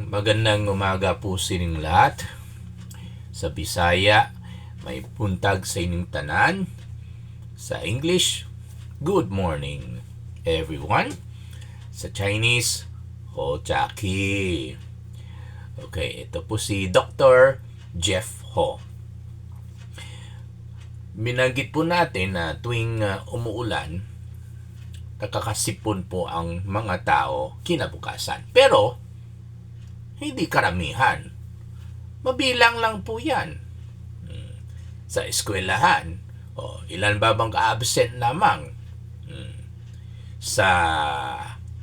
Magandang umaga po sa inyong lahat. Sa Bisaya, may buntag sa inyong tanan. Sa English, good morning, everyone. Sa Chinese, ho chaki. Okay, ito po si Dr. Jeff Ho. Binanggit po natin na tuwing umuulan, nakakasipon po ang mga tao kinabukasan. Pero, hindi karamihan. Mabilang lang po yan. Sa eskwelahan, ilan ba bang ka-absent lamang? Sa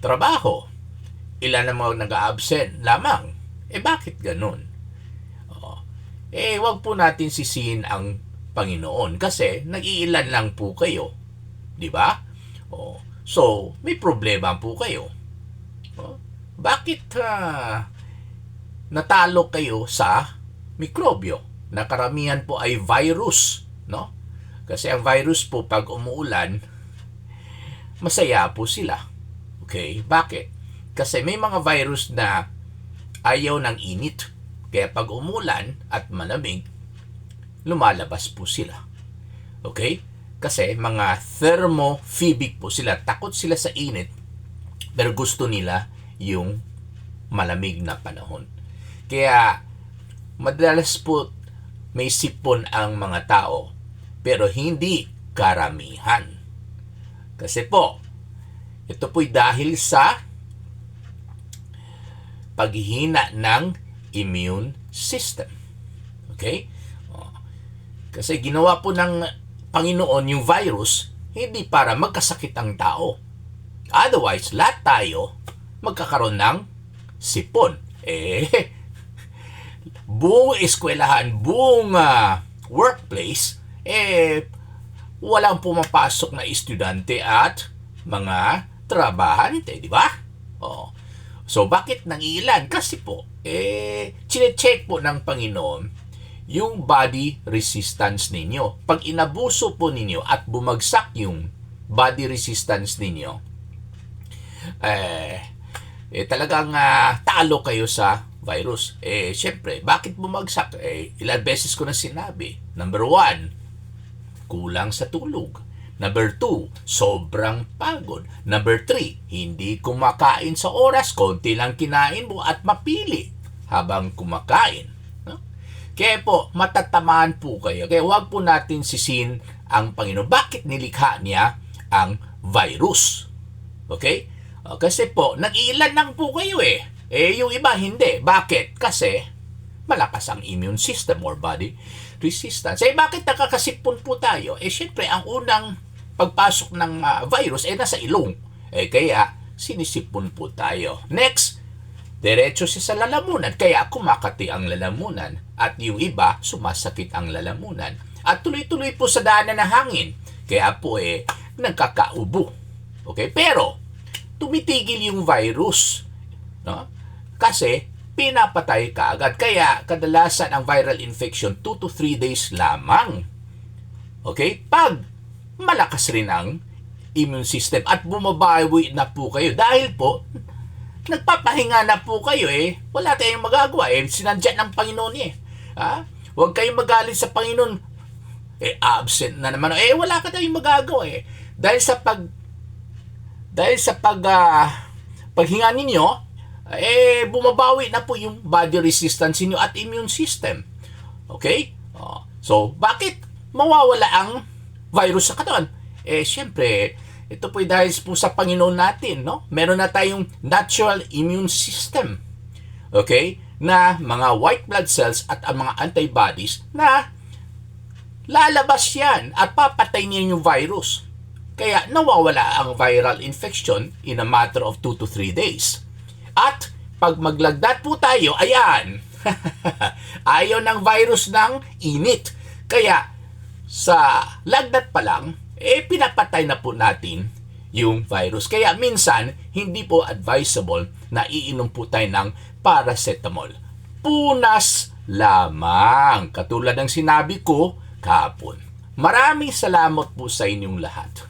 trabaho, ilan namang nag-absent lamang? Bakit ganun? Wag po natin sisihin ang Panginoon kasi nag-iilan lang po kayo. Di ba? So, may problema po kayo. Bakit natalo kayo sa mikrobyo? Na karamihan po ay virus, no? Kasi ang virus po pag umuulan, masaya po sila. Okay? Bakit? Kasi may mga virus na ayaw ng init. Kaya pag umulan at malamig, lumalabas po sila. Okay? Kasi mga thermophobic po sila. Takot sila sa init, pero gusto nila yung malamig na panahon. Kaya madalas po may sipon ang mga tao, pero hindi karamihan. Kasi po, ito po'y dahil sa paghihina ng immune system. Okay? Kasi ginawa po ng Panginoon yung virus hindi para magkasakit ang tao. Otherwise, lahat tayo magkakaroon ng sipon. Buong eskwelahan, buong workplace, walang pumapasok na estudyante at mga trabahante, di ba? So, bakit nangiilan? Kasi po, chine-check po ng Panginoon yung body resistance ninyo. Pag inabuso po ninyo at bumagsak yung body resistance ninyo, talagang talo kayo sa virus. Syempre, bakit bumagsak? Ilang beses ko na sinabi. Number 1, kulang sa tulog. Number 2, sobrang pagod. Number 3, hindi kumakain sa oras. Konti lang kinain mo at mapili habang kumakain. No? Kaya po, matatamaan po kayo. Kaya huwag po natin sisin ang Panginoon. Bakit nilikha niya ang virus? Okay? Kasi po, nag-iilan lang po kayo yung iba hindi. Bakit? Kasi malakas ang immune system or body resistance. Bakit nakakasipon po tayo? Syempre, ang unang pagpasok ng virus nasa ilong. Kaya sinisipon po tayo. Next, diretso siya sa lalamunan. Kaya kumakati ang lalamunan. At yung iba, sumasakit ang lalamunan. At tuloy-tuloy po sa daanan ng hangin. Kaya po nagkakaubo. Okay? Pero, tumitigil yung virus. No? Kasi, pinapatay ka agad. Kaya, kadalasan ang viral infection, 2 to 3 days lamang. Okay? Pag malakas rin ang immune system at bumabawi na po kayo. Dahil po, nagpapahinga na po kayo wala tayong magagawa. Sinadya ng Panginoon Huwag kayong magalit sa Panginoon. Absent na naman. Wala ka tayong magagawa Dahil sa paghinga ninyo, bumabawi na po yung body resistance niyo at immune system. Okay? So, bakit mawawala ang virus sa katawan? Siyempre, ito po dahil po sa Panginoon natin, no? Meron na tayong natural immune system. Okay? Na mga white blood cells at ang mga antibodies na lalabas yan at papatay niya yung virus. Kaya nawawala ang viral infection in a matter of 2 to 3 days. At pag maglagdat po tayo, ayan, ayaw ng virus ng init. Kaya sa lagdat pa lang, pinapatay na po natin yung virus. Kaya minsan, hindi po advisable na iinom po tayo ng paracetamol. Punas lamang, katulad ng sinabi ko kahapon. Maraming salamat po sa inyong lahat.